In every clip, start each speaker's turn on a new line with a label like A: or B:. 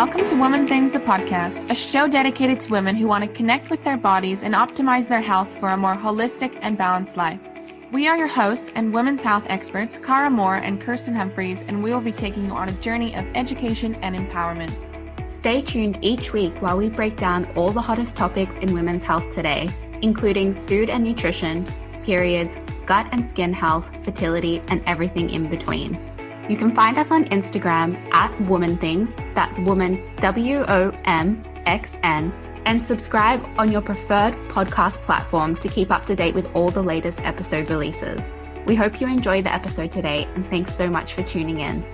A: Welcome to Woman Things, the podcast, a show dedicated to women who want to connect with their bodies and optimize their health for a more holistic and balanced life. We are your hosts and women's health experts, Cara Moore and Kirsten Humphreys, and we will be taking you on a journey of education and empowerment.
B: Stay tuned each week while we break down all the hottest topics in women's health today, including food and nutrition, periods, gut and skin health, fertility, and everything in between. You can find us on Instagram at Woman Things, that's woman, WOMXN, and subscribe on your preferred podcast platform to keep up to date with all the latest episode releases. We hope you enjoy the episode today, and thanks so much for tuning in.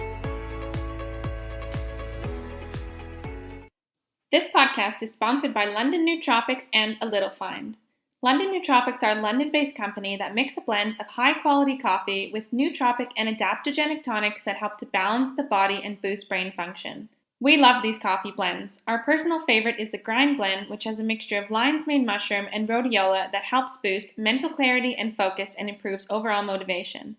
A: This podcast is sponsored by London Nootropics and A Little Find. London Nootropics are a London-based company that makes a blend of high-quality coffee with nootropic and adaptogenic tonics that help to balance the body and boost brain function. We love these coffee blends. Our personal favorite is the Grind Blend, which has a mixture of lion's mane mushroom and rhodiola that helps boost mental clarity and focus and improves overall motivation.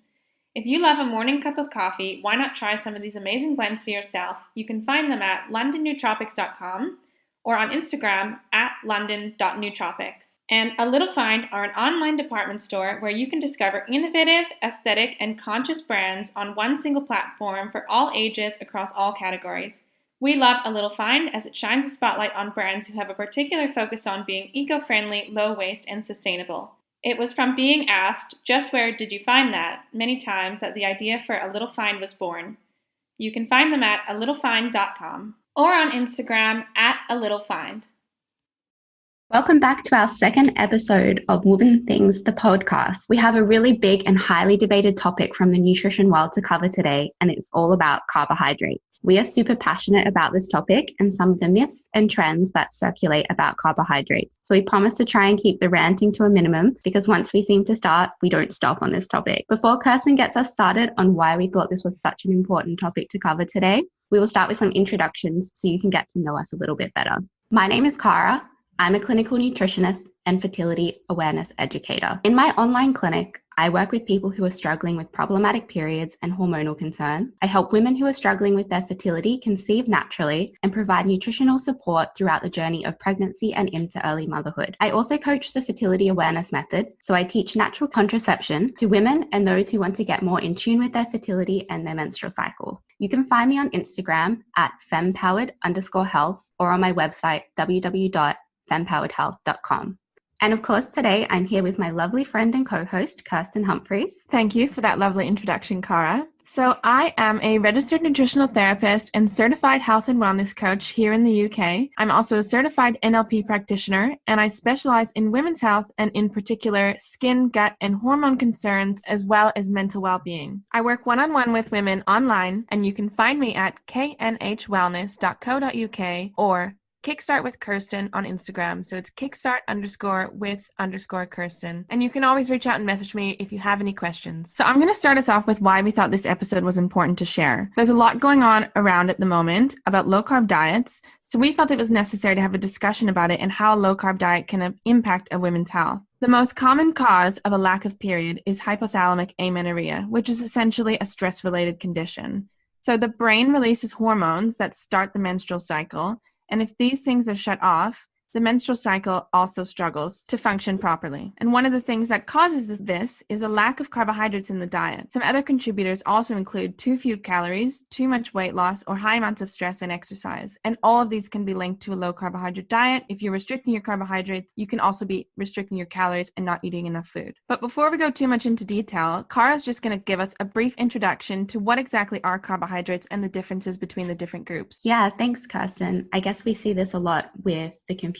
A: If you love a morning cup of coffee, why not try some of these amazing blends for yourself? You can find them at londonnootropics.com or on Instagram at london.nootropics. And A Little Find are an online department store where you can discover innovative, aesthetic, and conscious brands on one single platform for all ages across all categories. We love A Little Find as it shines a spotlight on brands who have a particular focus on being eco-friendly, low-waste, and sustainable. It was from being asked, just where did you find that, many times that the idea for A Little Find was born. You can find them at alittlefind.com or on Instagram at A Little Find.
B: Welcome back to our second episode of Woman Things, the podcast. We have a really big and highly debated topic from the nutrition world to cover today, and it's all about carbohydrates. We are super passionate about this topic and some of the myths and trends that circulate about carbohydrates. So we promise to try and keep the ranting to a minimum because once we seem to start, we don't stop on this topic. Before Kirsten gets us started on why we thought this was such an important topic to cover today, we will start with some introductions so you can get to know us a little bit better. My name is Cara. I'm a clinical nutritionist and fertility awareness educator. In my online clinic, I work with people who are struggling with problematic periods and hormonal concern. I help women who are struggling with their fertility conceive naturally and provide nutritional support throughout the journey of pregnancy and into early motherhood. I also coach the fertility awareness method, so I teach natural contraception to women and those who want to get more in tune with their fertility and their menstrual cycle. You can find me on Instagram at fempowered_health or on my website www.fempoweredhealth.com. And of course, today I'm here with my lovely friend and co-host, Kirsten Humphreys.
A: Thank you for that lovely introduction, Cara. So I am a registered nutritional therapist and certified health and wellness coach here in the UK. I'm also a certified NLP practitioner, and I specialize in women's health and in particular skin, gut, and hormone concerns, as well as mental well-being. I work one-on-one with women online, and you can find me at knhwellness.co.uk or Kickstart with Kirsten on Instagram. So it's kickstart_with_Kirsten. And you can always reach out and message me if you have any questions. So I'm going to start us off with why we thought this episode was important to share. There's a lot going on around at the moment about low-carb diets. So we felt it was necessary to have a discussion about it and how a low-carb diet can impact a woman's health. The most common cause of a lack of period is hypothalamic amenorrhea, which is essentially a stress-related condition. So the brain releases hormones that start the menstrual cycle. And if these things are shut off, the menstrual cycle also struggles to function properly. And one of the things that causes this is a lack of carbohydrates in the diet. Some other contributors also include too few calories, too much weight loss, or high amounts of stress and exercise. And all of these can be linked to a low carbohydrate diet. If you're restricting your carbohydrates, you can also be restricting your calories and not eating enough food. But before we go too much into detail, Cara's just going to give us a brief introduction to what exactly are carbohydrates and the differences between the different groups.
B: Yeah, thanks, Kirsten. I guess we see this a lot with the confusion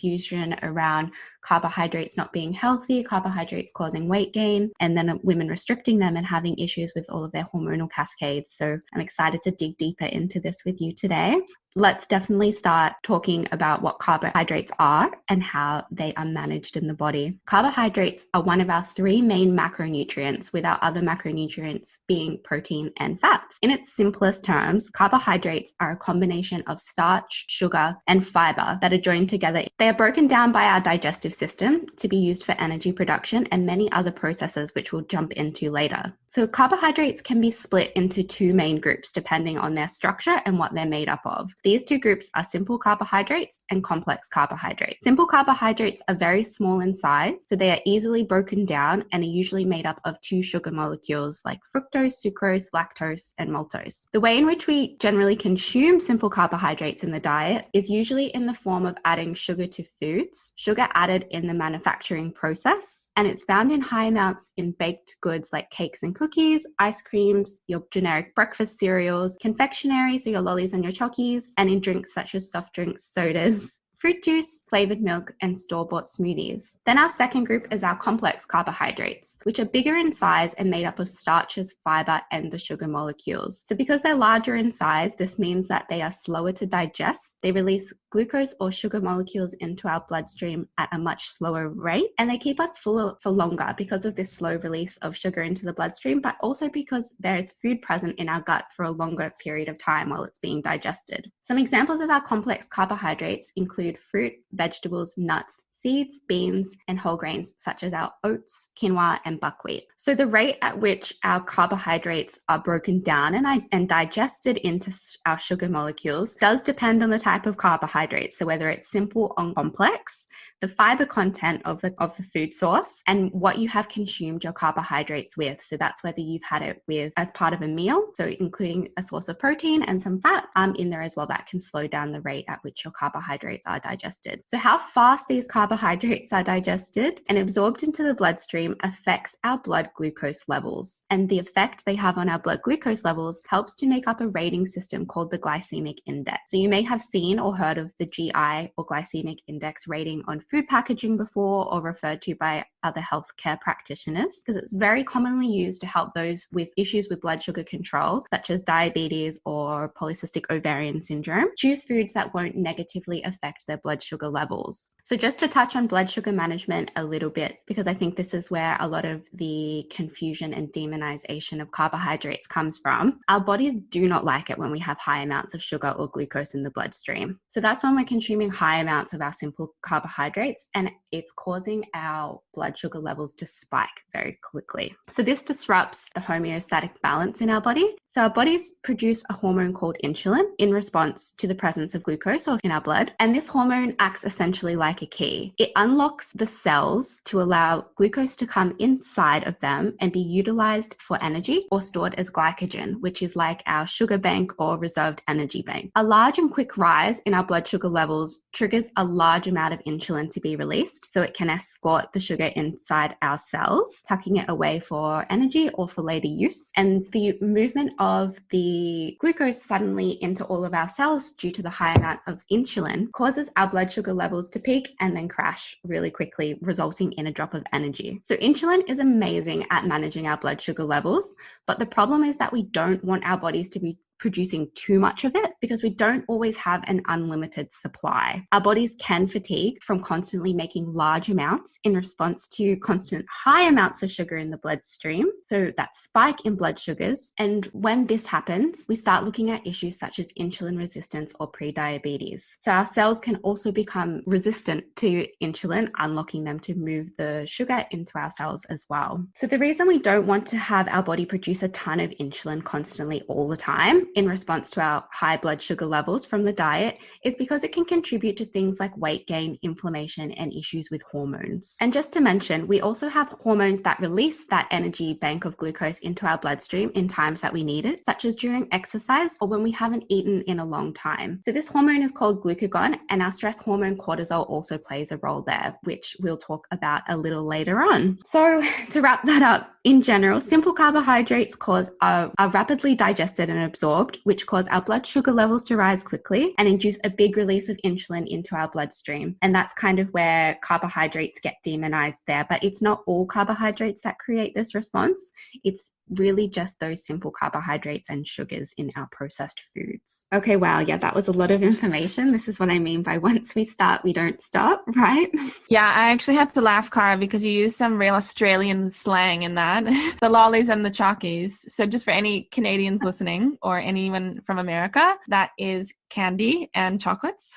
B: around carbohydrates not being healthy, carbohydrates causing weight gain, and then women restricting them and having issues with all of their hormonal cascades. So I'm excited to dig deeper into this with you today. Let's definitely start talking about what carbohydrates are and how they are managed in the body. Carbohydrates are one of our three main macronutrients, with our other macronutrients being protein and fats. In its simplest terms, carbohydrates are a combination of starch, sugar, and fiber that are joined together. They are broken down by our digestive system to be used for energy production and many other processes which we'll jump into later. So carbohydrates can be split into two main groups depending on their structure and what they're made up of. These two groups are simple carbohydrates and complex carbohydrates. Simple carbohydrates are very small in size, so they are easily broken down and are usually made up of two sugar molecules like fructose, sucrose, lactose, and maltose. The way in which we generally consume simple carbohydrates in the diet is usually in the form of adding sugar to foods, sugar added in the manufacturing process, and it's found in high amounts in baked goods like cakes and cookies, ice creams, your generic breakfast cereals, confectionery, so your lollies and your chockies, and in drinks such as soft drinks, sodas, fruit juice, flavored milk, and store-bought smoothies. Then our second group is our complex carbohydrates, which are bigger in size and made up of starches, fiber, and the sugar molecules. So because they're larger in size, this means that they are slower to digest. They release glucose or sugar molecules into our bloodstream at a much slower rate, and they keep us full for longer because of this slow release of sugar into the bloodstream, but also because there is food present in our gut for a longer period of time while it's being digested. Some examples of our complex carbohydrates include fruit, vegetables, nuts, seeds, beans, and whole grains such as our oats, quinoa, and buckwheat. So the rate at which our carbohydrates are broken down and digested into our sugar molecules does depend on the type of carbohydrate. So whether it's simple or complex, the fiber content of the food source, and what you have consumed your carbohydrates with. So that's whether you've had it with as part of a meal, so including a source of protein and some fat in there as well, that can slow down the rate at which your carbohydrates are digested. So how fast these carbohydrates are digested and absorbed into the bloodstream affects our blood glucose levels. And the effect they have on our blood glucose levels helps to make up a rating system called the glycemic index. So you may have seen or heard of the GI or glycemic index rating on food packaging before, or referred to by other healthcare practitioners, because it's very commonly used to help those with issues with blood sugar control, such as diabetes or polycystic ovarian syndrome, choose foods that won't negatively affect their blood sugar levels. So just to touch on blood sugar management a little bit, because I think this is where a lot of the confusion and demonization of carbohydrates comes from. Our bodies do not like it when we have high amounts of sugar or glucose in the bloodstream. So that's when we're consuming high amounts of our simple carbohydrates, and it's causing our blood sugar levels to spike very quickly. So this disrupts the homeostatic balance in our body. So our bodies produce a hormone called insulin in response to the presence of glucose in our blood. And this hormone acts essentially like a key. It unlocks the cells to allow glucose to come inside of them and be utilized for energy or stored as glycogen, which is like our sugar bank or reserved energy bank. A large and quick rise in our blood sugar levels triggers a large amount of insulin to be released, so it can escort the sugar inside our cells, tucking it away for energy or for later use. And the movement of the glucose suddenly into all of our cells due to the high amount of insulin causes our blood sugar levels to peak and then crash really quickly, resulting in a drop of energy. So insulin is amazing at managing our blood sugar levels, but the problem is that we don't want our bodies to be producing too much of it because we don't always have an unlimited supply. Our bodies can fatigue from constantly making large amounts in response to constant high amounts of sugar in the bloodstream. So that spike in blood sugars. And when this happens, we start looking at issues such as insulin resistance or prediabetes. So our cells can also become resistant to insulin, unlocking them to move the sugar into our cells as well. So the reason we don't want to have our body produce a ton of insulin constantly all the time in response to our high blood sugar levels from the diet is because it can contribute to things like weight gain, inflammation, and issues with hormones. And just to mention, we also have hormones that release that energy bank of glucose into our bloodstream in times that we need it, such as during exercise or when we haven't eaten in a long time. So this hormone is called glucagon, and our stress hormone cortisol also plays a role there, which we'll talk about a little later on. So to wrap that up, in general, simple carbohydrates are rapidly digested and absorbed, which cause our blood sugar levels to rise quickly and induce a big release of insulin into our bloodstream. And that's kind of where carbohydrates get demonized there. But it's not all carbohydrates that create this response. It's really just those simple carbohydrates and sugars in our processed foods. Okay, wow. Yeah, that was a lot of information. This is what I mean by once we start, we don't stop, right?
A: Yeah, I actually had to laugh, Cara, because you used some real Australian slang in that. The lollies and the chockies. So just for any Canadians listening or anyone from America, that is candy and chocolates.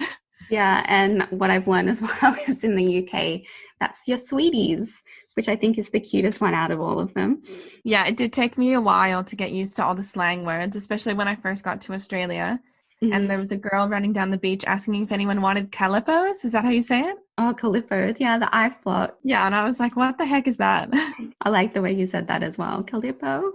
B: Yeah, and what I've learned as well is in the UK, that's your sweeties, which I think is the cutest one out of all of them.
A: Yeah, it did take me a while to get used to all the slang words, especially when I first got to Australia. and there was a girl running down the beach asking if anyone wanted calipos. Is that how you say it?
B: Oh, calipos. Yeah, the ice block.
A: Yeah, and I was like, what the heck is that?
B: I like the way you said that as well. Calippo.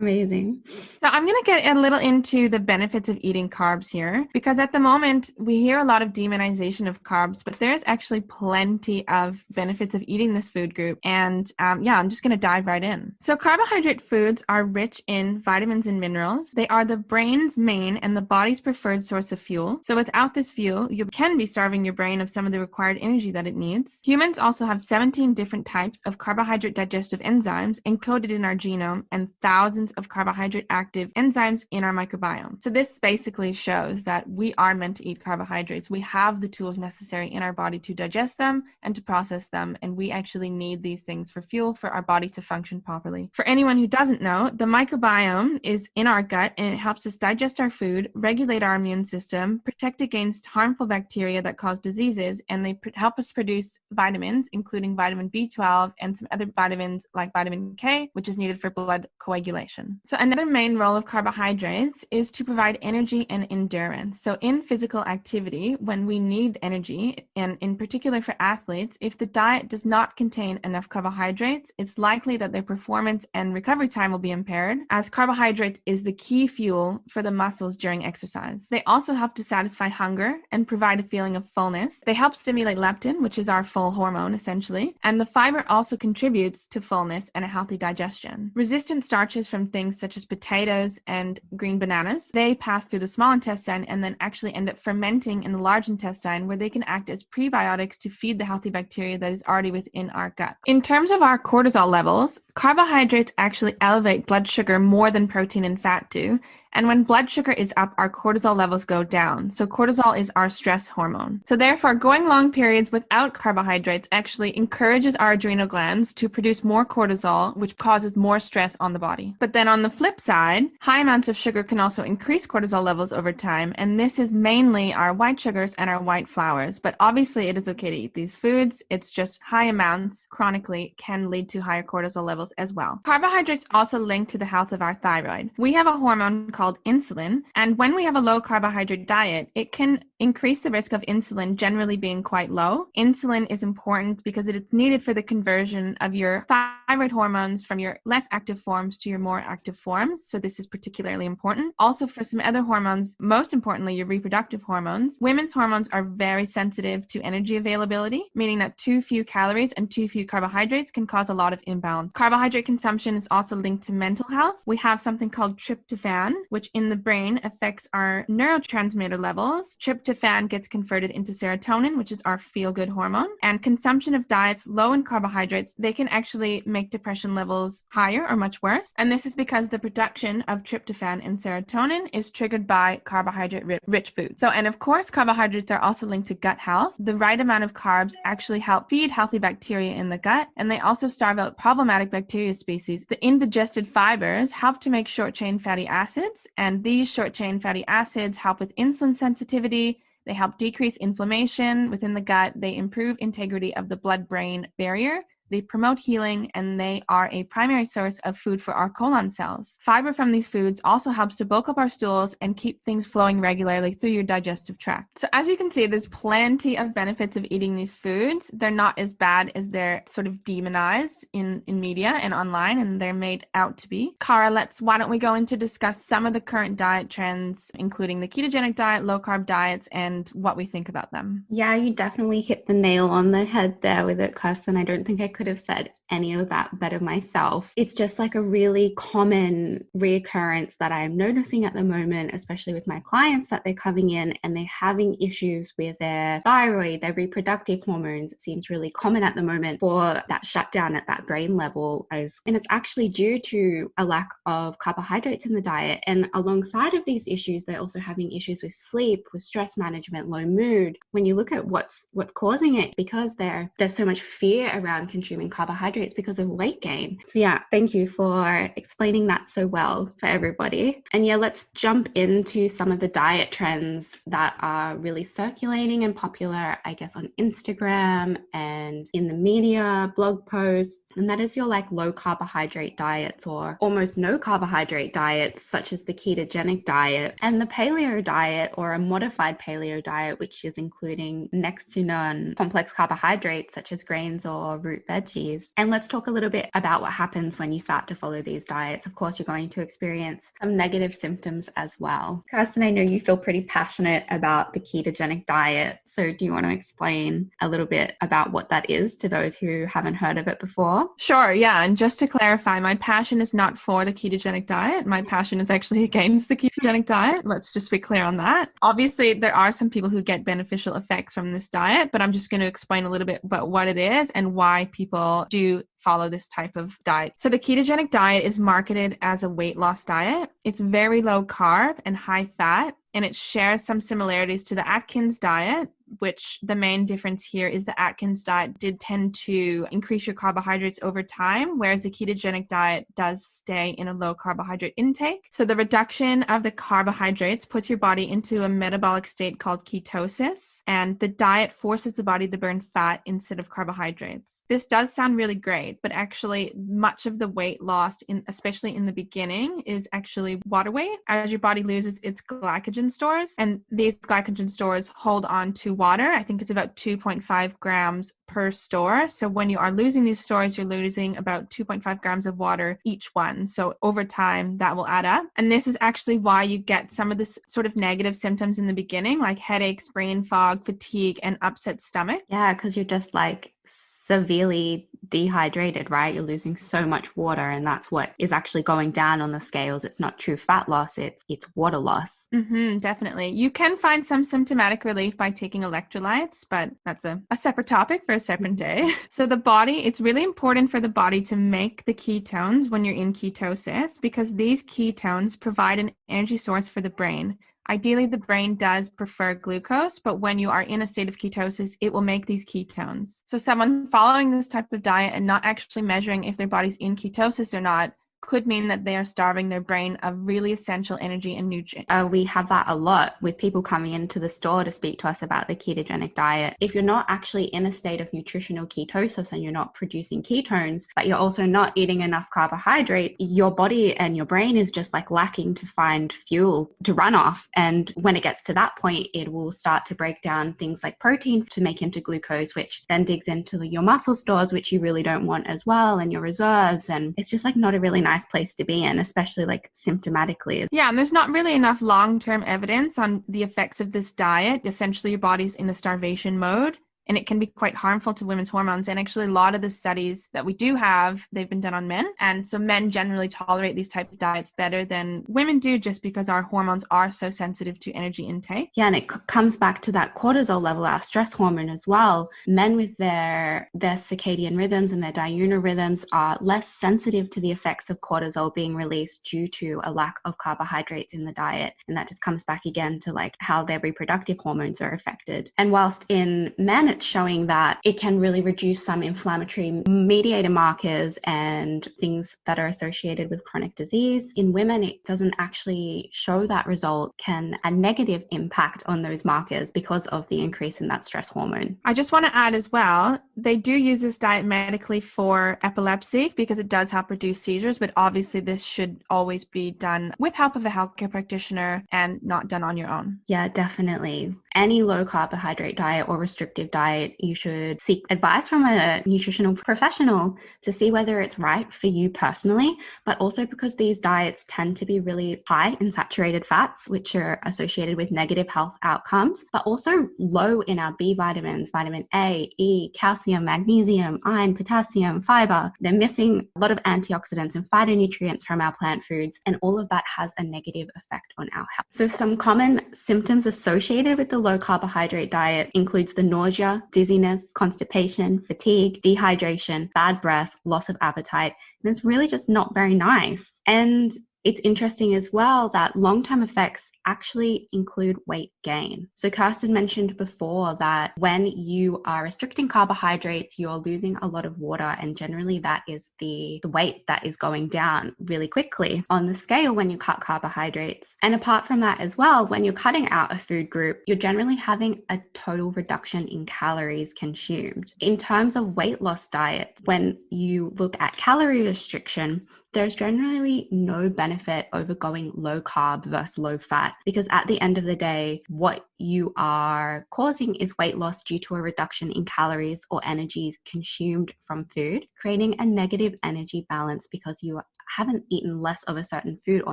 B: Amazing.
A: So I'm going to get a little into the benefits of eating carbs here, because at the moment we hear a lot of demonization of carbs, but there's actually plenty of benefits of eating this food group. And I'm just going to dive right in. So carbohydrate foods are rich in vitamins and minerals. They are the brain's main and the body's preferred source of fuel. So without this fuel, you can be starving your brain of some of the required energy that it needs. Humans also have 17 different types of carbohydrate digestive enzymes encoded in our genome and thousands of carbohydrate active enzymes in our microbiome. So this basically shows that we are meant to eat carbohydrates. We have the tools necessary in our body to digest them and to process them, and we actually need these things for fuel for our body to function properly. For anyone who doesn't know, the microbiome is in our gut, and it helps us digest our food, regulate our immune system, protect against harmful bacteria that cause diseases, and they help us produce vitamins, including vitamin B12 and some other vitamins like vitamin K, which is needed for blood coagulation. So another main role of carbohydrates is to provide energy and endurance. So in physical activity, when we need energy, and in particular for athletes, if the diet does not contain enough carbohydrates, it's likely that their performance and recovery time will be impaired, as carbohydrates is the key fuel for the muscles during exercise. They also help to satisfy hunger and provide a feeling of fullness. They help stimulate leptin, which is our full hormone essentially, and the fiber also contributes to fullness and a healthy digestion. Resistant starches from things such as potatoes and green bananas, they pass through the small intestine and then actually end up fermenting in the large intestine, where they can act as prebiotics to feed the healthy bacteria that is already within our gut. In terms of our cortisol levels, carbohydrates actually elevate blood sugar more than protein and fat do. And when blood sugar is up, our cortisol levels go down. So cortisol is our stress hormone. So therefore, going long periods without carbohydrates actually encourages our adrenal glands to produce more cortisol, which causes more stress on the body. But then on the flip side, high amounts of sugar can also increase cortisol levels over time. And this is mainly our white sugars and our white flours. But obviously, it is okay to eat these foods. It's just high amounts chronically can lead to higher cortisol levels as well. Carbohydrates also link to the health of our thyroid. We have a hormone called insulin, and when we have a low carbohydrate diet, it can increase the risk of insulin generally being quite low. Insulin is important because it is needed for the conversion of your thyroid hormones from your less active forms to your more active forms. So this is particularly important. Also for some other hormones, most importantly, your reproductive hormones. Women's hormones are very sensitive to energy availability, meaning that too few calories and too few carbohydrates can cause a lot of imbalance. Carbohydrate consumption is also linked to mental health. We have something called tryptophan, which in the brain affects our neurotransmitter levels. Tryptophan gets converted into serotonin, which is our feel-good hormone. And consumption of diets low in carbohydrates, they can actually make depression levels higher or much worse. And this is because the production of tryptophan and serotonin is triggered by carbohydrate-rich foods. And of course, carbohydrates are also linked to gut health. The right amount of carbs actually help feed healthy bacteria in the gut, and they also starve out problematic bacteria species. The indigested fibers help to make short-chain fatty acids, and these short-chain fatty acids help with insulin sensitivity. They help decrease inflammation within the gut. They improve integrity of the blood-brain barrier. They promote healing, and they are a primary source of food for our colon cells. Fiber from these foods also helps to bulk up our stools and keep things flowing regularly through your digestive tract. So as you can see, there's plenty of benefits of eating these foods. They're not as bad as they're sort of demonized in media and online, and they're made out to be. Cara, why don't we go into discuss some of the current diet trends, including the ketogenic diet, low-carb diets, and what we think about them.
B: Yeah, you definitely hit the nail on the head there with it, Kirsten. I don't think I could have said any of that better myself. It's just like a really common reoccurrence that I'm noticing at the moment, especially with my clients, that they're coming in and they're having issues with their thyroid, their reproductive hormones. It seems really common at the moment for that shutdown at that brain level. And it's actually due to a lack of carbohydrates in the diet. And alongside of these issues, they're also having issues with sleep, with stress management, low mood. When you look at what's causing it, because there's so much fear around consuming carbohydrates because of weight gain. So yeah, thank you for explaining that so well for everybody. And yeah, let's jump into some of the diet trends that are really circulating and popular, I guess, on Instagram and in the media, blog posts. And that is your like low carbohydrate diets or almost no carbohydrate diets, such as the ketogenic diet and the paleo diet or a modified paleo diet, which is including next to none complex carbohydrates such as grains or root veggies. And let's talk a little bit about what happens when you start to follow these diets. Of course, you're going to experience some negative symptoms as well. Kirsten, I know you feel pretty passionate about the ketogenic diet. So do you want to explain a little bit about what that is to those who haven't heard of it before?
A: Sure, yeah. And just to clarify, my passion is not for the ketogenic diet. My passion is actually against the ketogenic diet. Let's just be clear on that. Obviously, there are some people who get beneficial effects from this diet, but I'm just going to explain a little bit about what it is and why people do follow this type of diet. So the ketogenic diet is marketed as a weight loss diet. It's very low carb and high fat, and it shares some similarities to the Atkins diet, which the main difference here is the Atkins diet did tend to increase your carbohydrates over time, whereas the ketogenic diet does stay in a low carbohydrate intake. So the reduction of the carbohydrates puts your body into a metabolic state called ketosis, and the diet forces the body to burn fat instead of carbohydrates. This does sound really great, but actually much of the weight lost, especially in the beginning, is actually water weight as your body loses its glycogen stores, and these glycogen stores hold on to water. I think it's about 2.5 grams per store. So when you are losing these stores, you're losing about 2.5 grams of water each one. So over time, that will add up. And this is actually why you get some of this sort of negative symptoms in the beginning, like headaches, brain fog, fatigue, and upset stomach.
B: Yeah, because you're just like severely dehydrated, right? You're losing so much water, and that's what is actually going down on the scales. It's not true fat loss, it's water loss.
A: Definitely. You can find some symptomatic relief by taking electrolytes, but that's a separate topic for a separate day. So the body, it's really important for the body to make the ketones when you're in ketosis, because these ketones provide an energy source for the brain. Ideally, the brain does prefer glucose, but when you are in a state of ketosis, it will make these ketones. So someone following this type of diet and not actually measuring if their body's in ketosis or not could mean that they are starving their brain of really essential energy and nutrients.
B: We have that a lot with people coming into the store to speak to us about the ketogenic diet. If you're not actually in a state of nutritional ketosis and you're not producing ketones, but you're also not eating enough carbohydrate, your body and your brain is just like lacking to find fuel to run off. And when it gets to that point, it will start to break down things like protein to make into glucose, which then digs into your muscle stores, which you really don't want as well, and your reserves. And it's just like not a really nice place to be in, especially like symptomatically.
A: Yeah, and there's not really enough long-term evidence on the effects of this diet. Essentially, your body's in a starvation mode, and it can be quite harmful to women's hormones. And actually, a lot of the studies that we do have, they've been done on men. And so men generally tolerate these type of diets better than women do, just because our hormones are so sensitive to energy intake.
B: Yeah, and it comes back to that cortisol level, our stress hormone as well. Men with their circadian rhythms and their diurnal rhythms are less sensitive to the effects of cortisol being released due to a lack of carbohydrates in the diet. And that just comes back again to like how their reproductive hormones are affected. And whilst in men, it's showing that it can really reduce some inflammatory mediator markers and things that are associated with chronic disease. In women, it doesn't actually show that result, can a negative impact on those markers because of the increase in that stress hormone.
A: I just want to add as well, they do use this diet medically for epilepsy because it does help reduce seizures, but obviously this should always be done with help of a healthcare practitioner and not done on your own.
B: Yeah, definitely. Any low carbohydrate diet or restrictive diet, you should seek advice from a nutritional professional to see whether it's right for you personally, but also because these diets tend to be really high in saturated fats, which are associated with negative health outcomes, but also low in our B vitamins, vitamin A, E, calcium, magnesium, iron, potassium, fiber. They're missing a lot of antioxidants and phytonutrients from our plant foods, and all of that has a negative effect on our health. So some common symptoms associated with the low carbohydrate diet includes the nausea, dizziness, constipation, fatigue, dehydration, bad breath, loss of appetite. And it's really just not very nice. And It's interesting as well that long-term effects actually include weight gain. So Kirsten mentioned before that when you are restricting carbohydrates, you're losing a lot of water, and generally that is the weight that is going down really quickly on the scale when you cut carbohydrates. And apart from that as well, when you're cutting out a food group, you're generally having a total reduction in calories consumed. In terms of weight loss diets, when you look at calorie restriction, there's generally no benefit over going low carb versus low fat, because at the end of the day, what you are causing is weight loss due to a reduction in calories or energies consumed from food, creating a negative energy balance because you haven't eaten less of a certain food or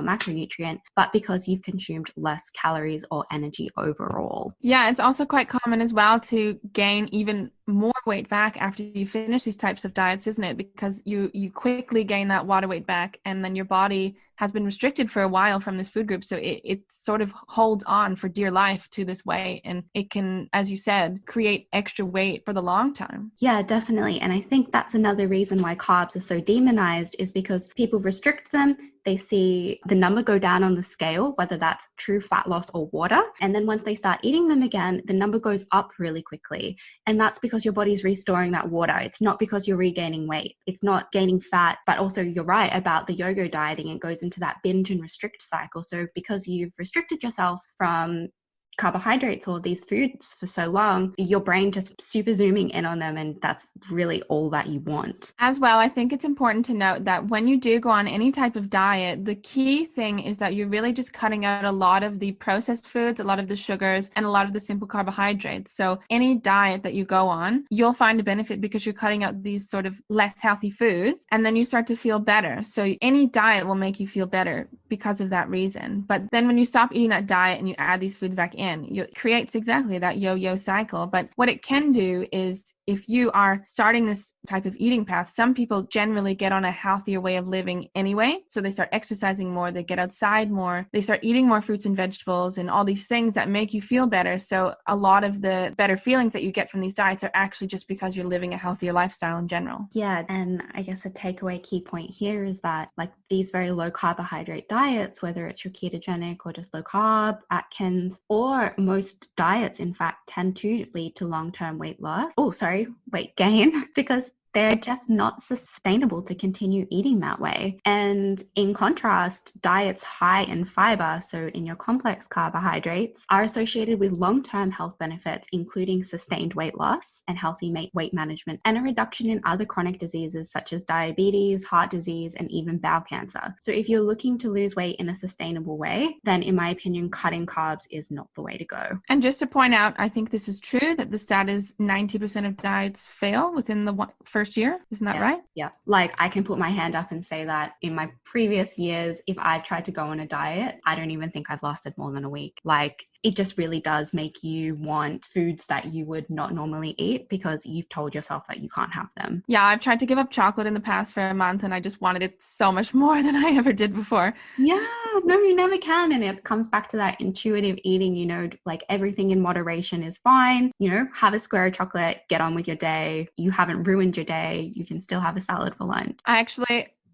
B: macronutrient, but because you've consumed less calories or energy overall.
A: Yeah, it's also quite common as well to gain even more weight back after you finish these types of diets, isn't it? Because you quickly gain that water weight back, and then your body has been restricted for a while from this food group. So it sort of holds on for dear life to this weight, and it can, as you said, create extra weight for the long time.
B: Yeah, definitely. And I think that's another reason why carbs are so demonized, is because people restrict them. They see the number go down on the scale, whether that's true fat loss or water. And then once they start eating them again, the number goes up really quickly. And that's because your body's restoring that water. It's not because you're regaining weight. It's not gaining fat, but also you're right about the yo-yo dieting. It goes into that binge and restrict cycle. So because you've restricted yourself from carbohydrates or these foods for so long, your brain just super zooming in on them, and that's really all that you want.
A: As well, I think it's important to note that when you do go on any type of diet, the key thing is that you're really just cutting out a lot of the processed foods, a lot of the sugars, and a lot of the simple carbohydrates. So any diet that you go on, you'll find a benefit because you're cutting out these sort of less healthy foods, and then you start to feel better. So any diet will make you feel better because of that reason. But then when you stop eating that diet and you add these foods back in, it creates exactly that yo-yo cycle. But what it can do is, if you are starting this type of eating path, some people generally get on a healthier way of living anyway. So they start exercising more, they get outside more, they start eating more fruits and vegetables and all these things that make you feel better. So a lot of the better feelings that you get from these diets are actually just because you're living a healthier lifestyle in general.
B: Yeah. And I guess a takeaway key point here is that like these very low carbohydrate diets, whether it's your ketogenic or just low carb, Atkins, or most diets, in fact, tend to lead to long-term weight gain, because they're just not sustainable to continue eating that way. And in contrast, diets high in fiber, so in your complex carbohydrates, are associated with long-term health benefits, including sustained weight loss and healthy weight management, and a reduction in other chronic diseases such as diabetes, heart disease, and even bowel cancer. So if you're looking to lose weight in a sustainable way, then in my opinion, cutting carbs is not the way to go.
A: And just to point out, I think this is true, that the stat is 90% of diets fail within the first year. Isn't that right?
B: Yeah. Like I can put my hand up and say that in my previous years, if I've tried to go on a diet, I don't even think I've lasted more than a week. Like it just really does make you want foods that you would not normally eat because you've told yourself that you can't have them.
A: Yeah, I've tried to give up chocolate in the past for a month and I just wanted it so much more than I ever did before.
B: Yeah, no, you never can. And it comes back to that intuitive eating, you know, like everything in moderation is fine. You know, have a square of chocolate, get on with your day. You haven't ruined your day. You can still have a salad for lunch.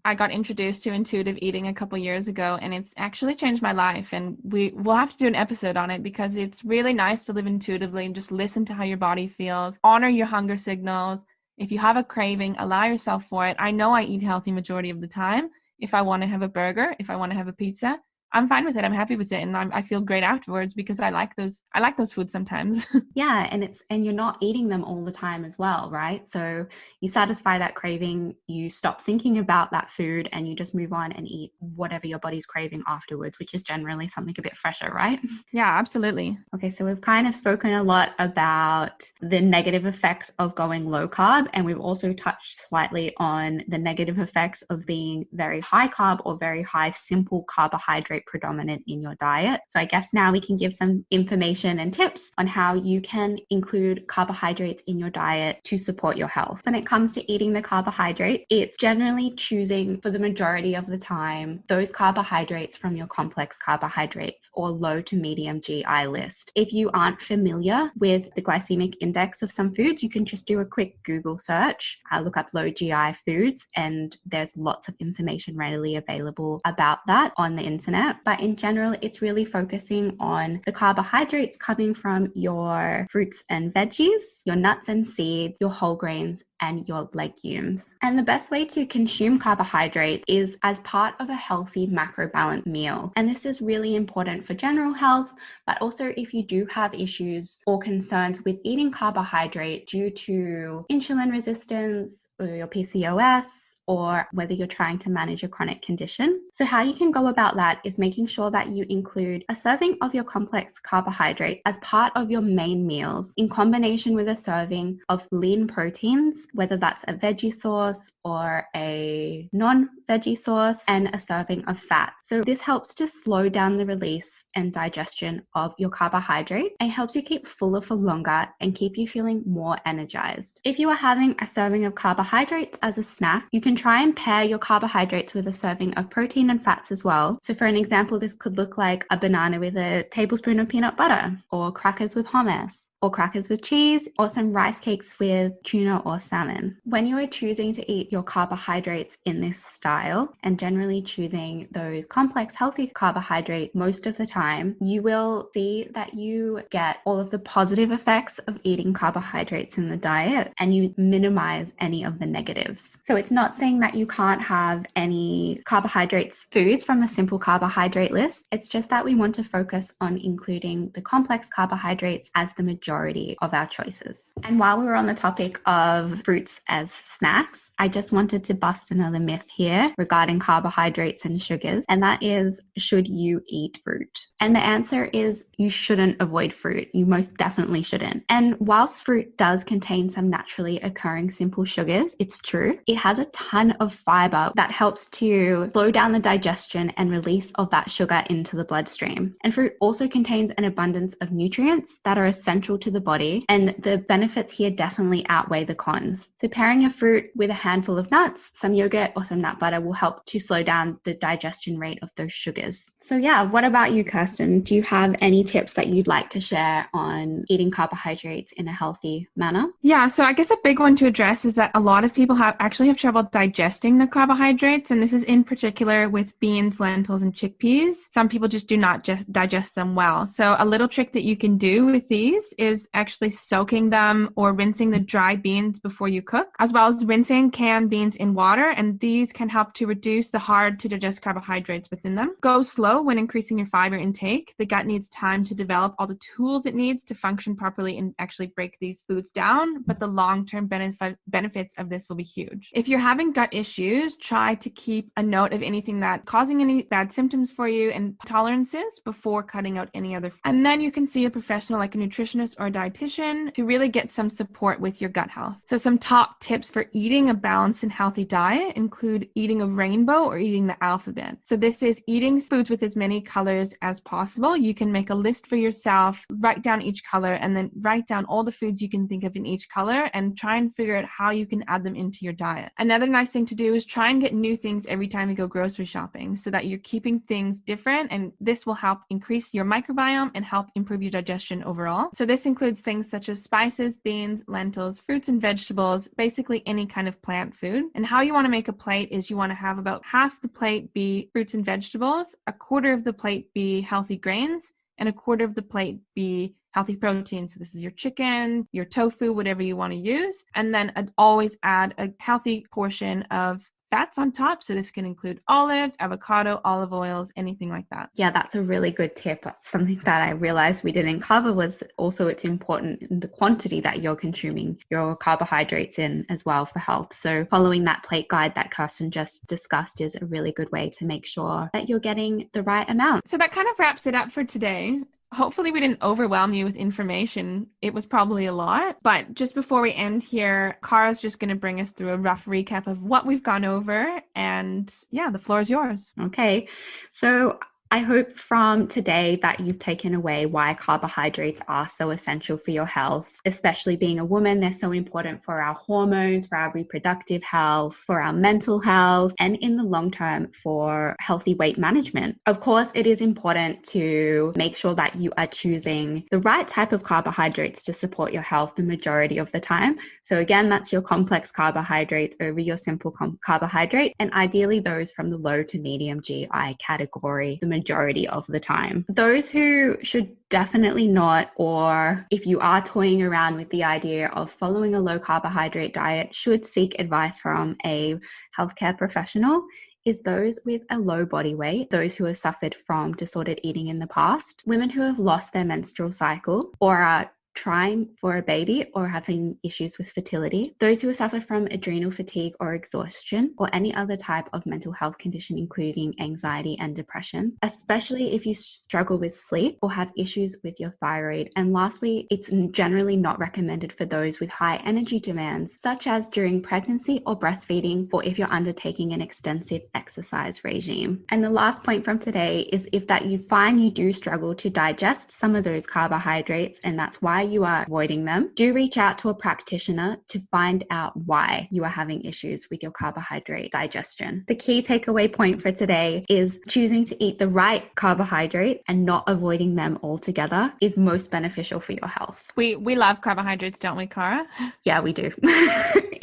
A: I got introduced to intuitive eating a couple years ago, and it's actually changed my life. And we'll have to do an episode on it because it's really nice to live intuitively and just listen to how your body feels, honor your hunger signals. If you have a craving, allow yourself for it. I know I eat healthy majority of the time. If I want to have a burger, if I want to have a pizza, I'm fine with it. I'm happy with it. And I feel great afterwards because I like those foods sometimes.
B: Yeah. And you're not eating them all the time as well, right? So you satisfy that craving, you stop thinking about that food and you just move on and eat whatever your body's craving afterwards, which is generally something a bit fresher, right?
A: Yeah, absolutely.
B: Okay. So we've kind of spoken a lot about the negative effects of going low carb. And we've also touched slightly on the negative effects of being very high carb or very high simple carbohydrate predominant in your diet. So I guess now we can give some information and tips on how you can include carbohydrates in your diet to support your health. When it comes to eating the carbohydrate, it's generally choosing for the majority of the time those carbohydrates from your complex carbohydrates or low to medium GI list. If you aren't familiar with the glycemic index of some foods, you can just do a quick Google search, look up low GI foods, and there's lots of information readily available about that on the internet. But in general, it's really focusing on the carbohydrates coming from your fruits and veggies, your nuts and seeds, your whole grains, and your legumes. And the best way to consume carbohydrate is as part of a healthy macrobalance meal. And this is really important for general health, but also if you do have issues or concerns with eating carbohydrate due to insulin resistance or your PCOS, or whether you're trying to manage a chronic condition. So how you can go about that is making sure that you include a serving of your complex carbohydrate as part of your main meals in combination with a serving of lean proteins, whether that's a veggie source or a non-veggie source, and a serving of fat. So this helps to slow down the release and digestion of your carbohydrate and helps you keep fuller for longer and keep you feeling more energized. If you are having a serving of carbohydrates as a snack, you can try and pair your carbohydrates with a serving of protein and fats as well. So for an example, this could look like a banana with a tablespoon of peanut butter, or crackers with hummus, or crackers with cheese, or some rice cakes with tuna or salmon. When you are choosing to eat your carbohydrates in this style, and generally choosing those complex healthy carbohydrate most of the time, you will see that you get all of the positive effects of eating carbohydrates in the diet, and you minimize any of the negatives. So it's not saying that you can't have any carbohydrates foods from the simple carbohydrate list. It's just that we want to focus on including the complex carbohydrates as the majority of our choices. And while we were on the topic of fruits as snacks, I just wanted to bust another myth here regarding carbohydrates and sugars, and that is, should you eat fruit? And the answer is you shouldn't avoid fruit. You most definitely shouldn't. And whilst fruit does contain some naturally occurring simple sugars, it's true, it has a ton of fiber that helps to slow down the digestion and release of that sugar into the bloodstream. And fruit also contains an abundance of nutrients that are essential to the body, and the benefits here definitely outweigh the cons. So pairing a fruit with a handful of nuts, some yogurt, or some nut butter will help to slow down the digestion rate of those sugars. So yeah, what about you, Kirsten? Do you have any tips that you'd like to share on eating carbohydrates in a healthy manner?
A: Yeah, so I guess a big one to address is that a lot of people have trouble digesting the carbohydrates, and this is in particular with beans, lentils, and chickpeas. Some people just do not digest them well. So a little trick that you can do with these is actually soaking them or rinsing the dry beans before you cook, as well as rinsing canned beans in water, and these can help to reduce the hard to digest carbohydrates within them. Go slow when increasing your fiber intake. The gut needs time to develop all the tools it needs to function properly and actually break these foods down, but the long-term benefits of this will be huge. If you're having gut issues, try to keep a note of anything that's causing any bad symptoms for you and tolerances before cutting out any other. And then you can see a professional like a nutritionist or a dietitian to really get some support with your gut health. So some top tips for eating a balanced and healthy diet include eating a rainbow or eating the alphabet. So this is eating foods with as many colors as possible. You can make a list for yourself, write down each color, and then write down all the foods you can think of in each color and try and figure out how you can add them into your diet. Another nice thing to do is try and get new things every time you go grocery shopping so that you're keeping things different, and this will help increase your microbiome and help improve your digestion overall. So this includes things such as spices, beans, lentils, fruits and vegetables, basically any kind of plant food. And how you want to make a plate is you want to have about half the plate be fruits and vegetables, a quarter of the plate be healthy grains, and a quarter of the plate be healthy protein. So this is your chicken, your tofu, whatever you want to use. And then I'd always add a healthy portion of fats on top. So this can include olives, avocado, olive oils, anything like that.
B: Yeah, that's a really good tip. Something that I realized we didn't cover was also it's important in the quantity that you're consuming your carbohydrates in as well for health. So following that plate guide that Kirsten just discussed is a really good way to make sure that you're getting the right amount.
A: So that kind of wraps it up for today. Hopefully we didn't overwhelm you with information. It was probably a lot, but just before we end here, Cara's just going to bring us through a rough recap of what we've gone over, and yeah, the floor is yours.
B: Okay. So I hope from today that you've taken away why carbohydrates are so essential for your health, especially being a woman. They're so important for our hormones, for our reproductive health, for our mental health, and in the long term for healthy weight management. Of course, it is important to make sure that you are choosing the right type of carbohydrates to support your health the majority of the time. So again, that's your complex carbohydrates over your simple carbohydrate, and ideally those from the low to medium GI category the majority of the time. Those who should definitely not, or if you are toying around with the idea of following a low carbohydrate diet, should seek advice from a healthcare professional, is those with a low body weight, those who have suffered from disordered eating in the past, women who have lost their menstrual cycle or are trying for a baby or having issues with fertility, those who have suffered from adrenal fatigue or exhaustion, or any other type of mental health condition, including anxiety and depression, especially if you struggle with sleep or have issues with your thyroid. And lastly, it's generally not recommended for those with high energy demands, such as during pregnancy or breastfeeding, or if you're undertaking an extensive exercise regime. And the last point from today is if that you find you do struggle to digest some of those carbohydrates, and that's why you are avoiding them, do reach out to a practitioner to find out why you are having issues with your carbohydrate digestion. The key takeaway point for today is choosing to eat the right carbohydrate and not avoiding them altogether is most beneficial for your health.
A: We love carbohydrates, don't we, Cara?
B: Yeah, we do.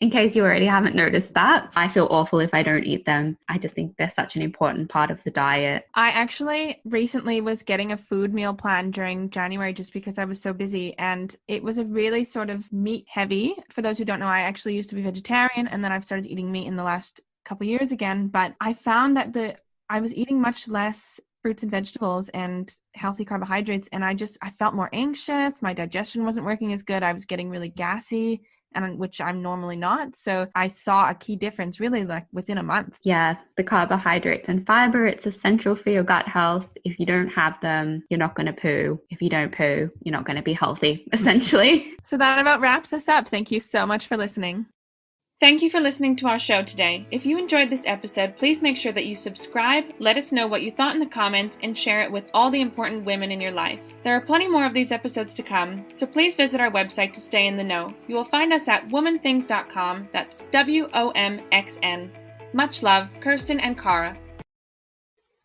B: In case you already haven't noticed that, I feel awful if I don't eat them. I just think they're such an important part of the diet.
A: I actually recently was getting a food meal plan during January just because I was so busy, and it was a really sort of meat heavy. For those who don't know, I actually used to be vegetarian, and then I've started eating meat in the last couple of years again, but I found that I was eating much less fruits and vegetables and healthy carbohydrates, and I felt more anxious. My digestion wasn't working as good. I was getting really gassy, and which I'm normally not. So I saw a key difference really like within a month.
B: Yeah, the carbohydrates and fiber, it's essential for your gut health. If you don't have them, you're not going to poo. If you don't poo, you're not going to be healthy, essentially.
A: So that about wraps us up. Thank you so much for listening. Thank you for listening to our show today. If you enjoyed this episode, please make sure that you subscribe, let us know what you thought in the comments, and share it with all the important women in your life. There are plenty more of these episodes to come, so please visit our website to stay in the know. You will find us at womxn.com. That's WOMXN. Much love, Kirsten and Cara.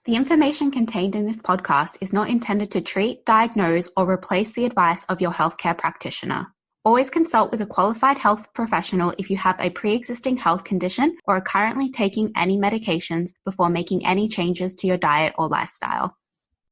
B: The information contained in this podcast is not intended to treat, diagnose, or replace the advice of your healthcare practitioner. Always consult with a qualified health professional if you have a pre-existing health condition or are currently taking any medications before making any changes to your diet or lifestyle.